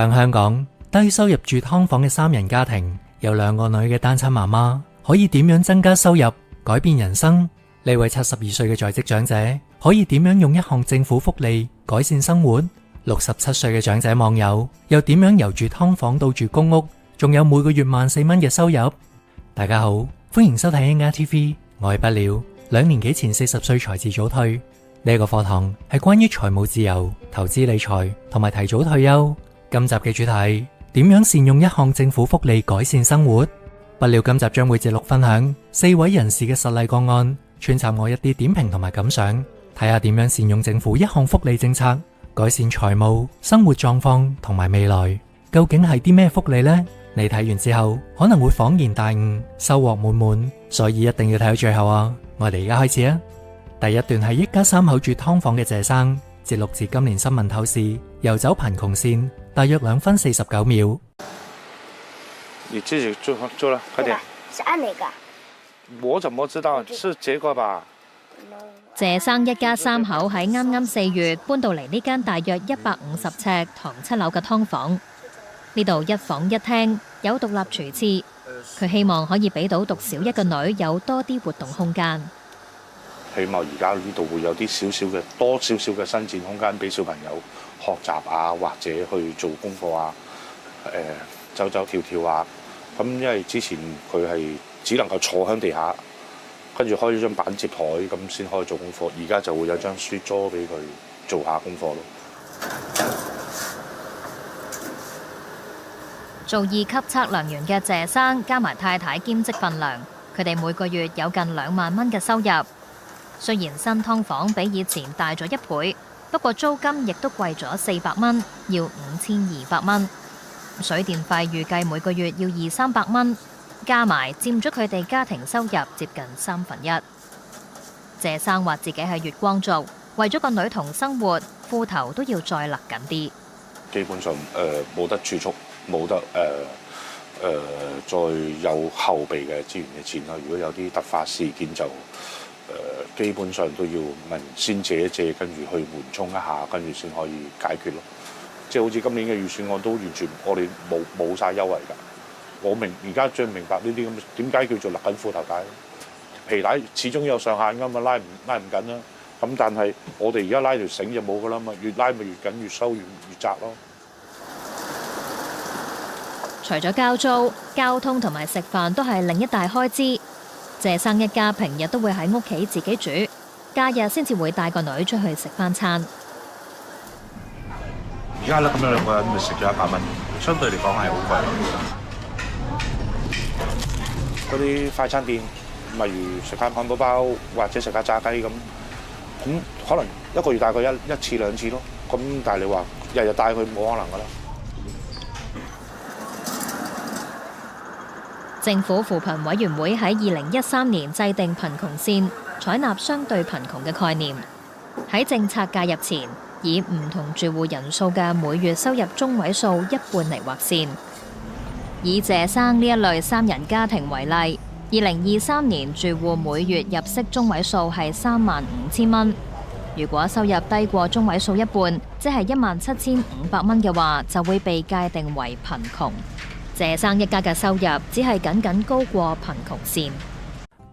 響香港，低收入住劏房嘅三人家庭，有2個女嘅單親媽媽，可以點樣增加收入，改變人生？呢位72歲嘅在職長者，可以點樣用一項政府福利改善生活？67歲嘅長者網友，又點樣由住劏房到住公屋，仲有每個月14蚊嘅收入？大家好，歡迎收睇 ARTV， 我係不了。2年幾前40歲才自早退。呢個課堂係關於財務自由、投資理財同埋提早退休。今集嘅主題，點樣善用一項政府福利改善生活？不了今集將會節錄分享4位人士嘅實例個案，穿插我一啲點評同埋感想，睇下點樣善用政府一項福利政策，改善財務、生活狀況同埋未來。究竟係啲咩福利呢？你睇完之後可能會恍然大悟，收穫滿滿，所以一定要睇到最後啊！我哋而家開始啊！第一段係一家3口住劏房嘅謝生，節錄自今年新聞透視，遊走貧窮線，大約2分49秒。你自己做了，快點。是按哪個？我怎麼知道？是這個吧？謝生一家3口喺啱啱4月搬到嚟呢間大約150尺唐7樓嘅劏房。呢度1房1廳，有獨立廚廁。佢希望可以俾到讀小1嘅女有多啲活動空間。希望而家呢度會有啲多少少嘅伸展空間俾小朋友學習啊，或者去做功課啊，走走跳跳啊。咁因為之前佢係只能夠坐喺地下，跟住開咗張板接台咁先可以做功課。而家就會有張書桌俾佢做下功課咯。做2級測量員嘅謝生加埋太太兼職份糧，佢哋每個月有近2萬蚊嘅收入。雖然新劏房比以前大咗1倍，不過租金亦都貴咗400蚊，要5200蚊。水電費預計每個月要200-300蚊，加埋佔咗佢哋家庭收入接近1/3。謝生話自己係月光族，為咗個女同生活，褲頭都要再勒緊啲。基本上冇得儲蓄，冇得再有後備嘅資源嘅錢啦。如果有啲突發事件就基本上都要問先借一借，跟住去緩衝一下，跟住先可以解決咯。即係好似今年嘅預算案都完全我哋冇晒優惠㗎。我而家最明白呢啲咁點解叫做勒緊褲頭帶。皮帶始終有上限㗎嘛，拉唔緊啦。咁但係我哋而家拉條繩就冇㗎啦嘛，越拉咪越緊，越收越窄咯。除咗交租、交通同埋食飯都係另一大開支。謝生一家平日都會喺屋企自己煮，假日先至會帶個女出去食返餐。而家咧咁樣2個人咪食咗100蚊，相對嚟講係好貴。嗰啲快餐店，例如食下漢堡包或者食下炸雞咁可能1個月帶佢一次2次咯。咁但係你話日日帶佢冇可能㗎啦。政府扶貧委員會喺2013年制定貧窮線，採納相對貧窮嘅概念。喺政策介入前，以唔同住戶人數嘅每月收入中位數一半嚟劃線。以謝生呢一類3人家庭為例，2023年住戶每月入息中位數係35000蚊。如果收入低過中位數一半，即係17500蚊嘅話，就會被界定為貧窮。謝生一家嘅收入只係僅高過貧窮線。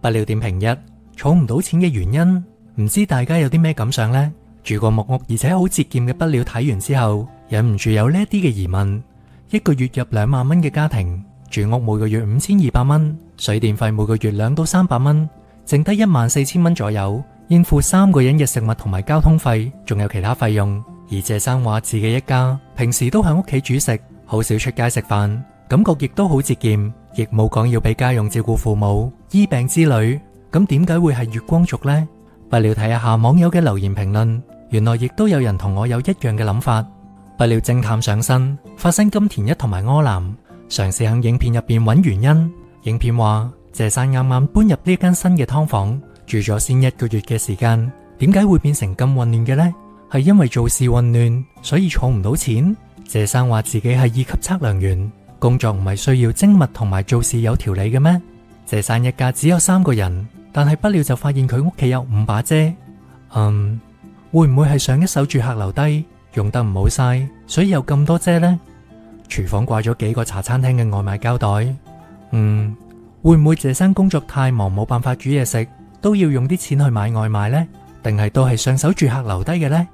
不了點評1，儲唔到錢嘅原因，唔知大家有啲咩感想呢？住過木屋而且好節儉嘅不了睇完之後，忍唔住有呢啲嘅疑問。一個月入2萬蚊嘅家庭，住屋每個月5200蚊，水電費每個月2到300蚊，剩低14000蚊左右，應付3個人嘅食物同埋交通費，仲有其他費用。而謝生話自己一家平時都喺屋企煮食，好少出街食飯。感覺亦都好節儉，亦冇講要俾家用照顧父母、醫病之類。咁點解會係月光族呢？不了睇一下網友嘅留言評論，原來亦都有人同我有一樣嘅諗法。不了偵探上身，發生金田一同埋柯南，嘗試喺影片入邊揾原因。影片話謝生啱啱搬入呢間新嘅劏房，住咗先1個月嘅時間，點解會變成咁混亂嘅呢？係因為做事混亂，所以儲唔到錢？謝生話自己係2級測量員。工作唔係需要精密同埋做事有條理嘅咩？謝生一家只有3個人，但係不了就發現佢屋企有5把遮。會唔會係上一手住客留低，用得唔好晒，所以有咁多遮呢？廚房掛咗幾個茶餐廳嘅外賣膠袋。會唔會謝生工作太忙冇辦法煮嘢食，都要用啲錢去買外賣呢？定係都係上手住客留低嘅呢？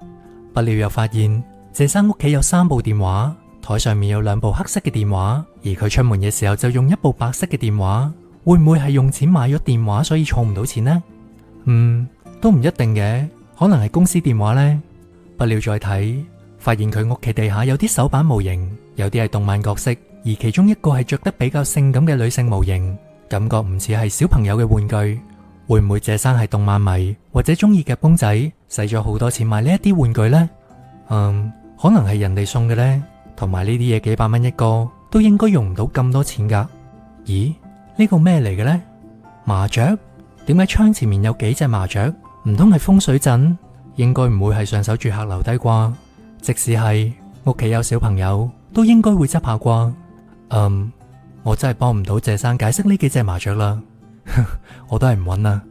不料又發現謝生屋企有3部電話，台上面有2部黑色嘅電話，而佢出門嘅時候就用1部白色嘅電話。會唔會係用錢買咗電話，所以儲唔到錢呢？都唔一定嘅，可能係公司電話呢。不料再睇，發現佢屋企地下有啲手板模型，有啲係動漫角色，而其中一個係着得比較性感嘅女性模型，感覺唔似係小朋友嘅玩具。會唔會謝生係動漫迷，或者中意夾公仔，使咗好多錢買呢一啲玩具呢？可能係人哋送嘅呢，同埋呢啲嘢幾百蚊一個，都應該用唔到咁多錢噶。咦？呢個咩嚟嘅呢？麻雀？點解窗前面有幾隻麻雀？唔通係風水陣？應該唔會係上手住客留低啩？即使係屋企有小朋友，都應該會執下啩？我真係幫唔到謝生解釋呢幾隻麻雀啦。我都係唔揾啦。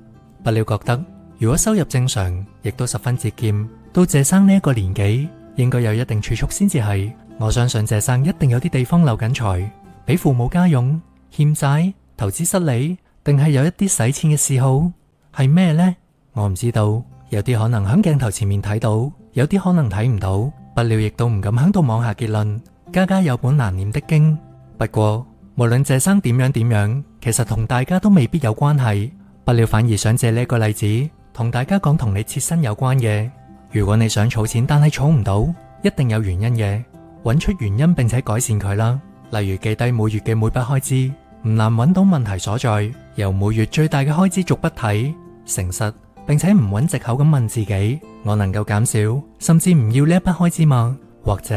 不料覺得如果收入正常，亦都十分節儉，到謝生呢一個年紀，應該有一定儲蓄先至係。我相信謝生一定有啲地方漏緊財，俾父母家用、欠債、投資失利，定係有一啲使錢嘅嗜好，係咩呢？我唔知道。有啲可能響鏡頭前面睇到，有啲可能睇唔到。不料亦都唔敢響度妄下結論，家家有本難念的經。不過無論謝生點樣，其實同大家都未必有關係。不料反而想借呢個例子，同大家講同你切身有關嘅。如果你想儲錢，但係儲唔到，一定有原因嘅。揾出原因並且改善佢啦。例如記低每月嘅每筆開支，唔難揾到問題所在。由每月最大嘅開支逐筆睇，誠實並且唔揾藉口咁問自己：我能夠減少，甚至唔要呢一筆開支嗎？或者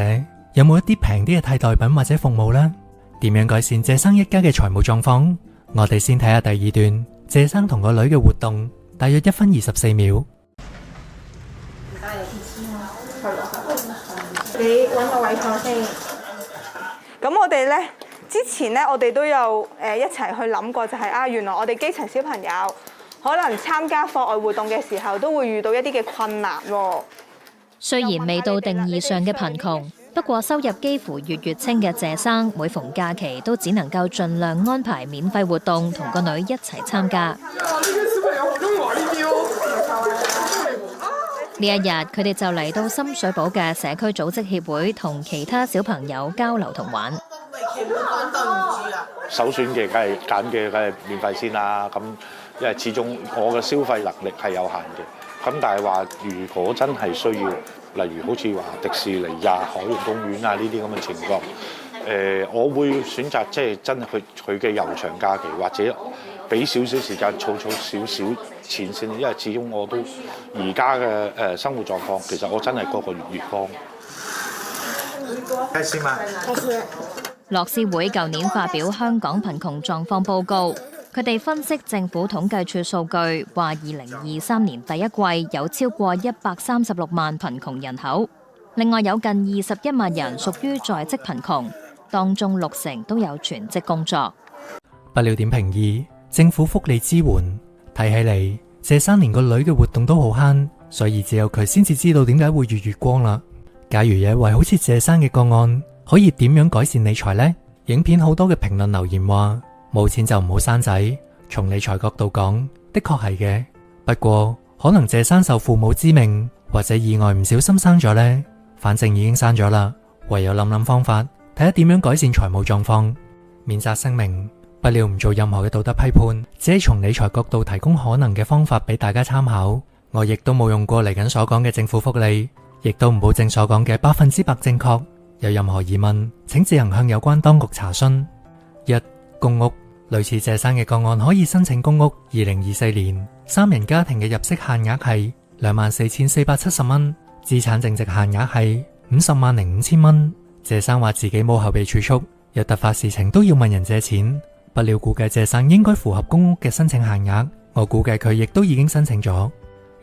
有冇一啲平啲嘅替代品或者服務呢？點樣改善謝生一家嘅財務狀況？我哋先睇下第2段謝生同個女嘅活動，大約1分24秒。你揾個位坐先。咁我哋呢，之前呢，我哋都有一齊去諗過，就係原來我哋基層小朋友可能參加課外活動嘅時候，都會遇到一啲嘅困難喎。雖然未到定義上嘅貧窮，不過收入幾乎月月清嘅謝生，每逢假期都只能夠盡量安排免費活動，同個女一齊參加。呢一日，佢哋就嚟到深水埗嘅社區組織協會，同其他小朋友交流同玩。首選嘅梗係揀嘅梗係免費先啦。咁因為始終我嘅消費能力係有限嘅。咁但係話如果真係需要，例如好似話迪士尼啊、海洋公園啊呢啲咁嘅情況，我會選擇即係真係佢嘅悠長假期，或者俾少少時間儲少少錢先，因為始終我都而家嘅生活狀況，其實我真係個個月月光。開心嗎？開心。樂施會舊年發表香港貧窮狀況報告，佢哋分析政府統計處數據，話2023年第一季有超過136萬貧窮人口，另外有近21萬人屬於在職貧窮，當中60%都有全職工作。不料點評2：政府福利支援，睇起嚟謝生連個女嘅活動都好慳，所以只有佢先至知道點解會月月光啦。假如有一位好似謝生嘅個案，可以點樣改善理財呢？影片好多嘅評論留言話：冇錢就唔好生仔。從理財角度講，的確係嘅。不過可能謝生受父母之命，或者意外唔小心生咗呢。反正已經生咗啦，唯有諗諗方法，睇下點樣改善財務狀況。免責聲明：不料唔做任何嘅道德批判，只係從理財角度提供可能嘅方法俾大家參考。我亦都冇用過嚟緊所講嘅政府福利，亦都唔保證所講嘅100%正確。有任何疑問，請自行向有關當局查詢。1、公屋，類似謝生嘅個案可以申請公屋。2024年3人家庭嘅入息限額係24,470蚊，資產淨值限額係50,05,000蚊。謝生話自己冇後備儲蓄，有突發事情都要問人借錢。不料估計謝生應該符合公屋嘅申請限額，我估計佢亦都已經申請咗。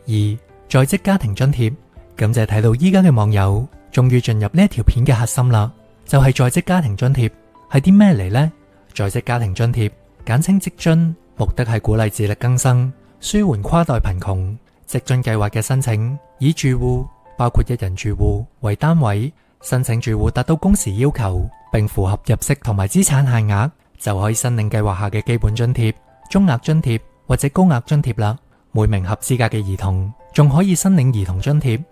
2、在職家庭津貼，感謝睇到依家嘅網友終於進入呢一條片嘅核心啦，就係在職家庭津貼係啲咩嚟呢？在職家庭津貼簡稱職津，目的係鼓勵自力更生，舒緩跨代貧窮。職津計劃嘅申請以住戶包括1人住戶為單位，申請住戶達到工時要求，並符合入息同埋資產限額，就可以申領計劃下嘅基本津貼、中額津貼或者高額津貼啦。每名合資格嘅兒童仲可以申領兒童津貼，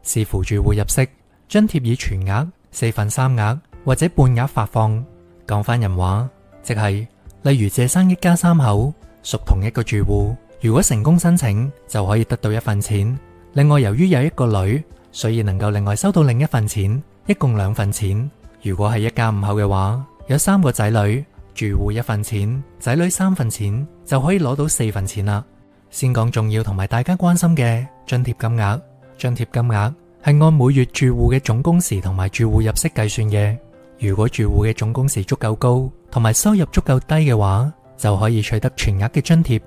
視乎住戶入息，津貼以全額、3/4額或者半額發放。講翻人話，即係例如謝生一家3口屬同一個住戶，如果成功申請就可以得到1份錢。另外由於有一個女，所以能夠另外收到另一份錢，一共2份錢。如果係一家5口嘅話，有3個仔女，住戶1份錢，仔女3份錢，就可以攞到4份錢啦。先講重要同埋大家關心嘅津貼金額。津貼金額係按每月住戶嘅總工時同埋住戶入息計算嘅。如果住戶嘅總工時足夠高同埋收入足夠低嘅話，就可以取得全額嘅津貼。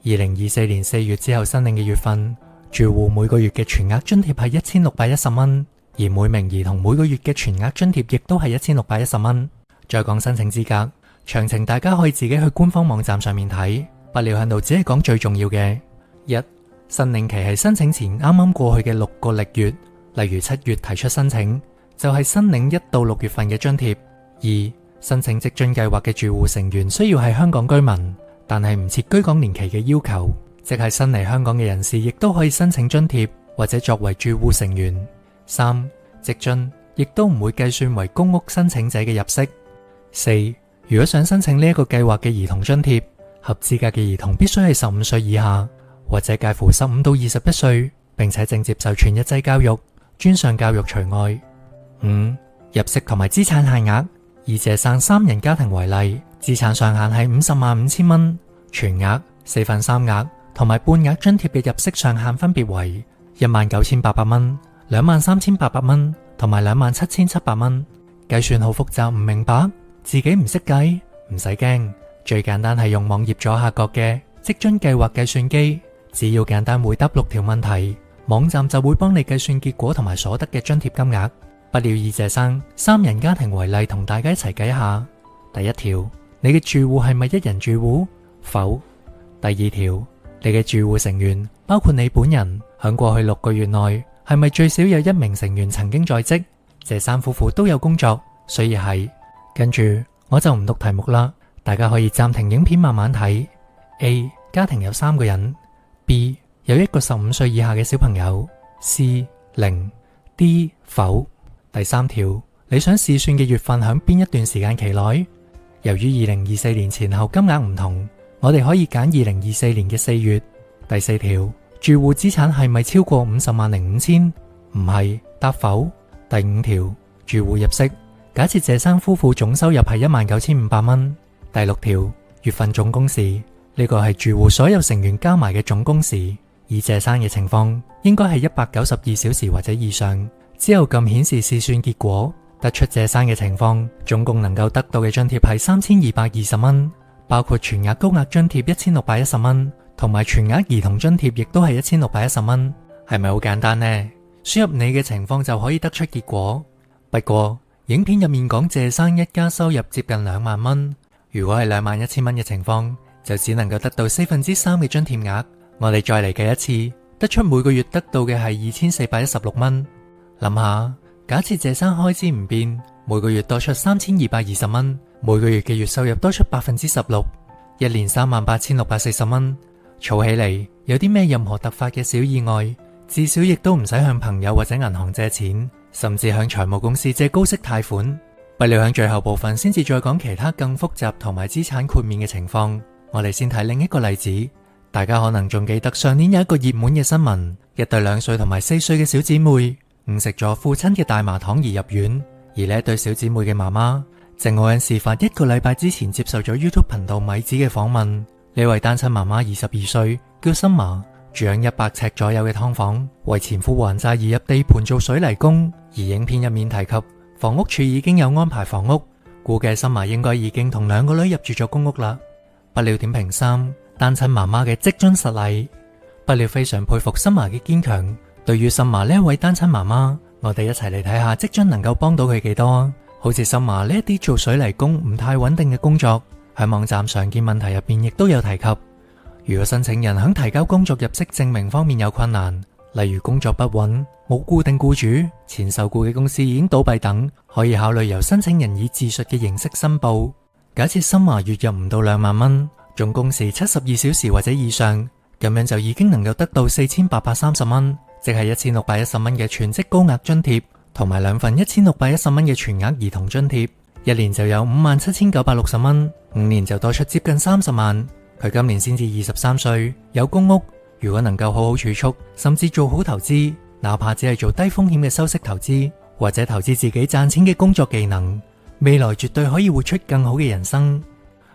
2024年4月之後申領嘅月份，住戶每個月嘅全額津貼係1610蚊，而每名兒童每個月嘅全額津貼亦都係1610蚊。再講申請資格，詳情大家可以自己去官方網站上面睇，不料喺度只係講最重要嘅。1. 申領期係申請前啱啱過去嘅6個歷月，例如7月提出申請，就係申領1到6月份嘅津貼。 2. 申請職津計劃嘅住戶成員需要係香港居民，但係唔設居港年期嘅要求，即係新嚟香港嘅人士亦都可以申請津貼或者作為住戶成員。 3. 職津亦都唔會計算為公屋申請者嘅入息。 4. 如果想申請呢一個計劃嘅兒童津貼，合資格嘅兒童必須係15歲以下，或者介乎15到21歲，並且正接受全日制教育，專上教育除外。 5. 入息同埋資產限額，以謝生3人家庭為例，資產上限係505000蚊，全額、4/3額同埋半額津貼嘅入息上限分別為19800蚊、23800蚊同埋27700蚊。計算好複雜唔明白，自己唔識計唔使驚，最簡單係用網頁左下角嘅職津計劃計算機，只要簡單回答6條問題，網站就會幫你計算結果同埋所得嘅津貼金額。不料以謝生3人家庭為例，同大家一齊計下。第1條，你嘅住戶係咪1人住戶？否。第2條，你嘅住戶成員包括你本人，響過去6個月內係咪最少有1名成員曾經在職？謝生夫婦都有工作，所以係。跟住我就唔讀題目啦，大家可以暫停影片慢慢睇。A. 家庭有3個人。 B. 有一個15歲以下嘅小朋友。C. 0。D. 否。第3條，你想試算嘅月份響邊一段時間期內？由於2024年前後金額唔同，我哋可以揀2024年嘅4月。第4條，住戶資產係咪超過505000？唔係，答否。第5條，住戶入息，假設謝生夫婦總收入係19500蚊。第6條，月份總工時，呢個係住戶所有成員加埋嘅總工時，以謝生嘅情況應該係192小時或者以上。之後撳顯示試算結果，得出謝生嘅情況，總共能夠得到嘅津貼係3220蚊，包括全額高額津貼1610蚊，同埋全額兒童津貼亦都係1610蚊。係咪好簡單呢？輸入你嘅情況就可以得出結果。不過影片入面講謝生一家收入接近2萬蚊，如果係21000蚊嘅情況，就只能夠得到3/4嘅津貼額。我哋再嚟計一次，得出每個月得到嘅係2416蚊。諗下，假設謝生開支唔變，每個月多出3220蚊，每個月嘅月收入多出16%，一年38640蚊。儲起嚟，有啲咩任何突發嘅小意外，至少亦都唔使向朋友或者銀行借錢，甚至向財務公司借高息貸款。不料喺最後部分先至再講其他更複雜同埋資產豁免嘅情況。我哋先睇另一個例子，大家可能仲記得上年有一個熱門嘅新聞，一對2歲同埋4歲嘅小姊妹誤食咗父親嘅大麻糖而入院，而呢對小姊妹嘅媽媽正好喺事發1個禮拜之前接受咗 YouTube 頻道米子嘅訪問。呢位單親媽媽22歲，叫森麻，住喺100尺左右嘅劏房，為前夫還債而入地盤做水泥工。而影片入面提及房屋署已經有安排房屋，估計森麻應該已經同2個女入住咗公屋啦。不料點評3，單親媽媽嘅職津實例。不料非常佩服森麻嘅堅強。對於森麻呢一位單親媽媽，我哋一齊嚟睇下職津能夠幫到佢幾多。好似森麻呢一啲做水泥工唔太穩定嘅工作，喺網站常見問題入邊亦都有提及。如果申請人喺提交工作入息證明方面有困難，例如工作不穩、冇固定僱主、前受僱嘅公司已經倒閉等，可以考慮由申請人以自述嘅形式申報。假設深華月入唔到2萬蚊，總工時72小時或者以上，咁樣就已經能夠得到4830蚊，即係1610蚊嘅全職高額津貼，同埋2份1610蚊嘅全額兒童津貼，一年就有57960蚊，5年就多出接近30萬。佢今年先至23歲，有公屋，如果能夠好好儲蓄，甚至做好投資，哪怕只係做低風險嘅收息投資，或者投資自己賺錢嘅工作技能，未來絕對可以活出更好嘅人生。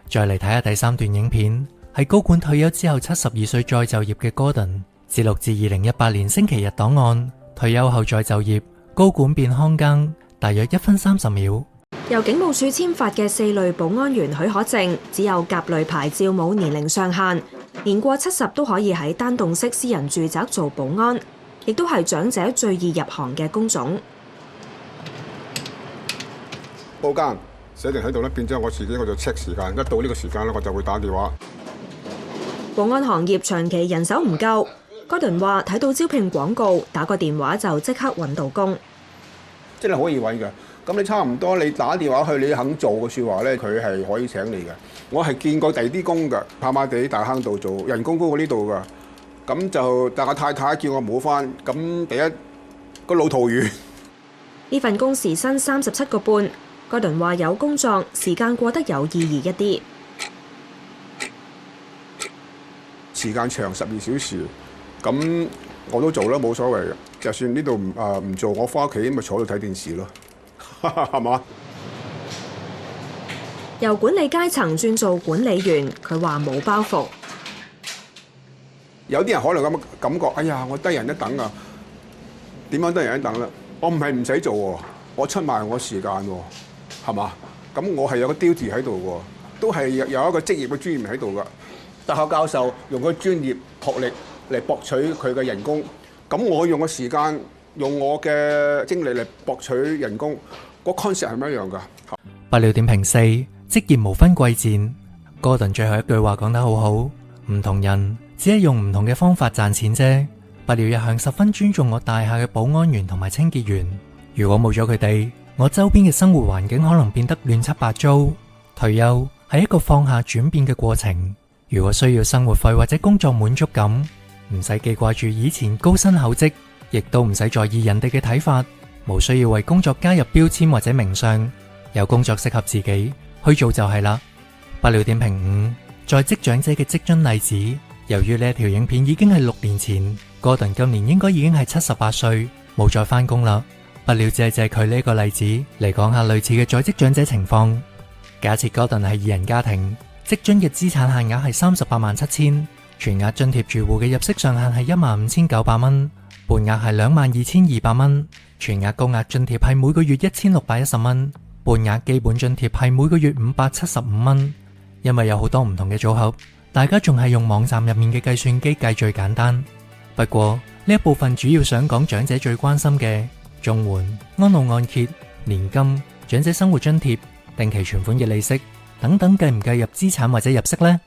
再嚟睇下第3段影片，係高管退休之後72歲再就業嘅 Gordon， 節錄自2018年星期日檔案，退休後再就業，高管變看更，大約1分30秒。由警務處簽發嘅4類保安員許可證，只有甲類牌照冇年齡上限，年過70都可以喺單棟式私人住宅做保安，亦都係長者最易入行嘅工種。報間寫定喺度咧，變咗我自己我就 check 時間，一到呢個時間咧我就會打電話。保安行業長期人手唔夠，Gordon話睇到招聘廣告，打個電話就即刻揾到工，真係可以揾嘅。咁你差唔多，你打電話去，你肯做嘅説話咧，佢係可以請你嘅。我係見過第二啲工㗎，跑馬地大坑度做，人工高過呢度㗎。咁就但我太太叫我唔好返，咁第一個路途遠。呢份工時薪37個半，Gordon話有工作，時間過得有意義一啲。時間長12小時，咁我都做啦，冇所謂嘅。就算呢度唔做，我返屋企咪坐度睇電視咯。係嘛？由管理階層轉做管理員，佢話冇包袱。有啲人可能咁感覺，哎呀，我低人一等啊！點樣低人一等啦？我唔係唔使做喎，我出賣我時間喎，係嘛？咁我係有個 duty 喺度喎，都係有一個職業嘅專業喺度㗎。大學教授用個專業學歷嚟博取佢嘅人工，咁我用個時間，用我嘅精力嚟博取人工。個 concept 係乜樣㗎？不了點評4，職業無分貴賤。Gordon 最後一句話講得好好，唔同人只係用唔同嘅方法賺錢啫。不了一向十分尊重我大廈嘅保安員同埋清潔員，如果冇咗佢哋，我周邊嘅生活環境可能變得亂七八糟。退休係一個放下轉變嘅過程，如果需要生活費或者工作滿足感，唔使記掛住以前高薪厚職，亦都唔使在意人哋嘅睇法。無需要為工作加入標籤或者名相，有工作適合自己去做就係啦。不了點評5，在職長者嘅職津例子。由於呢一條影片已經係6年前，Gordon 今年應該已經係78歲，冇再返工啦。不了只係借佢呢個例子嚟講下類似嘅在職長者情況。假設 Gordon 係2人家庭，職津嘅資產限額係387000，全額津貼住戶嘅入息上限係15900蚊，半額係22200蚊。全額高額津貼係每個月1610蚊，半額基本津貼係每個月575蚊。因為有好多唔同嘅組合，大家仲係用網站入面嘅計算機計最簡單。不過呢一部分主要想講長者最關心嘅綜援、安老按揭、年金、長者生活津貼、定期存款嘅利息等等，計唔計入資產或者入息呢？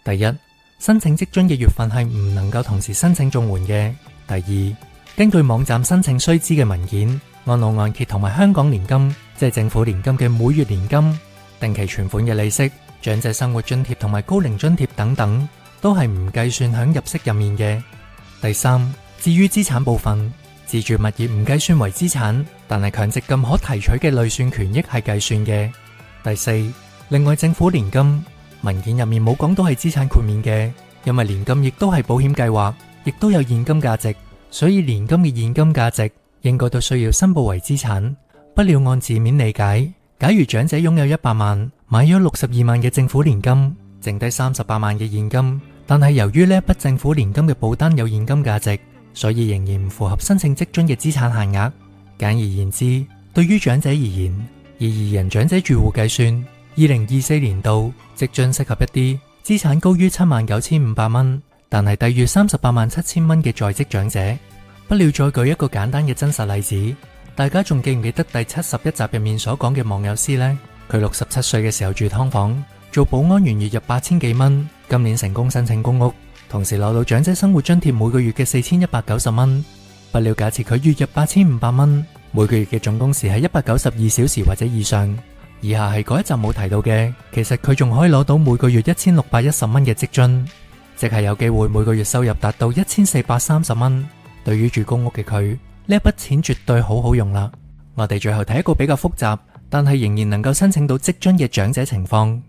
第一，申請職津嘅月份係唔能夠同時申請綜援嘅。第二，根據網站申請須知嘅文件，安老按揭同埋香港年金，即係政府年金嘅每月年金、定期存款嘅利息、長者生活津貼同埋高齡津貼等等，都係唔計算響入息入面嘅。第三，至於資產部分，自住物業唔計算為資產，但係強積金可提取嘅累算權益係計算嘅。第四，另外政府年金文件入面冇講到係資產豁免嘅，因為年金亦都係保險計劃，亦都有現金價值。所以年金嘅現金價值應該都需要申報為資產。不了按字面理解，假如長者擁有100萬，買咗62萬嘅政府年金，剩低38萬嘅現金，但係由於呢一筆政府年金嘅保單有現金價值，所以仍然唔符合申請職津嘅資產限額。簡而言之，對於長者而言，以2人長者住戶計算，2024年度職津適合一啲資產高於79500蚊，但係低於387000蚊嘅在職長者。不了再舉一個簡單嘅真實例子，大家仲記唔記得第71集入面所講嘅網友 C 呢？佢67歲嘅時候住劏房，做保安員月入8000幾蚊，今年成功申請公屋，同時攞到長者生活津貼每個月嘅4190蚊，不料假設佢月入8500蚊，每個月嘅總工時係192小時或者以上。以下係嗰一集冇提到嘅，其實佢仲可以攞到每個月1610蚊嘅職津，即係有機會每個月收入達到1430蚊。對於住公屋嘅佢，呢一筆錢絕對好好用啦。我哋最後睇一個比較複雜，但係仍然能夠申請到職津嘅長者情況。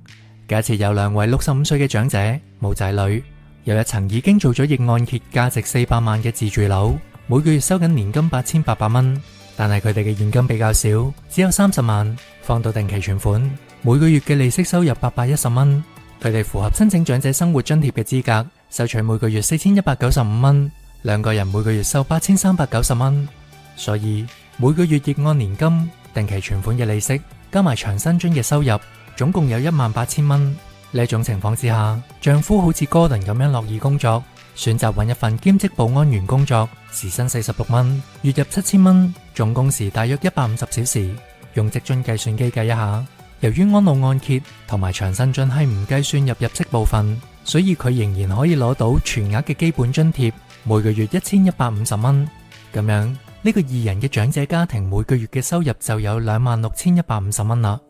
假設有2位65歲嘅長者，冇仔女，有一層已經做咗逆按揭價值400萬嘅自住樓，每個月收緊年金8800蚊，但係佢哋嘅現金比較少，只有30萬，放到定期存款，每個月嘅利息收入810蚊。佢哋符合申請長者生活津貼嘅資格，收取每個月4195蚊。2個人每個月收8390蚊，所以每個月逆按年金、定期存款嘅利息加埋長生津嘅收入，總共有18000蚊。呢種情況之下，丈夫好似 Gordon 咁樣樂意工作，選擇揾一份兼職保安員工作，時薪46蚊，月入7000蚊，總工時大約150小時。用職津計算機計一下，由於安老按揭同埋長生津係唔計算入息部分，所以佢仍然可以攞到全額嘅基本津貼，每個月1150蚊。咁樣呢個2人嘅長者家庭每個月嘅收入就有26150蚊啦。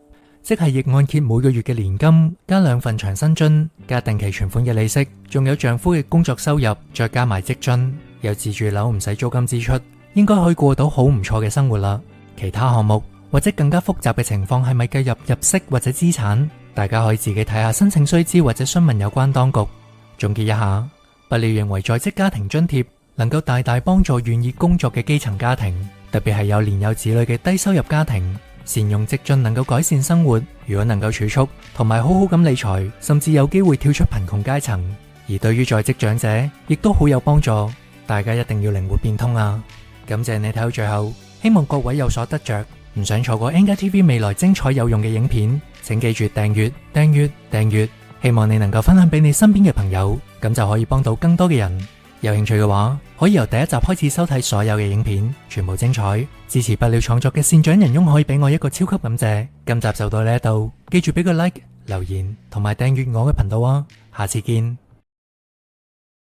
即係逆按揭每個月嘅年金加2份長生津加定期存款嘅利息，仲有丈夫嘅工作收入，再加埋職津，有自住樓唔使租金支出，應該可以過到好唔錯嘅生活啦。其他項目或者更加複雜嘅情況係咪計入息或者資產，大家可以自己睇下申請須知或者詢問有關當局。總結一下，不料認為在職家庭津貼能夠大大幫助願意工作嘅基層家庭，特別係有年幼子女嘅低收入家庭。善用職津能夠改善生活，如果能夠儲蓄同埋好好咁理財，甚至有機會跳出貧窮階層。而對於在職長者亦都好有幫助，大家一定要靈活變通啊！感謝你睇到最後，希望各位有所得着。唔想錯過 Anchor TV 未來精彩有用嘅影片，請記住訂閱訂閱訂閱，希望你能夠分享俾你身邊嘅朋友，咁就可以幫到更多嘅人。有興趣嘅話，可以由第一集開始收睇所有嘅影片，全部精彩。支持不了創作嘅善長人翁可以俾我一個超級感謝。今集就到呢一度，記住俾個 like、留言同埋訂閱我嘅頻道啊！下次見。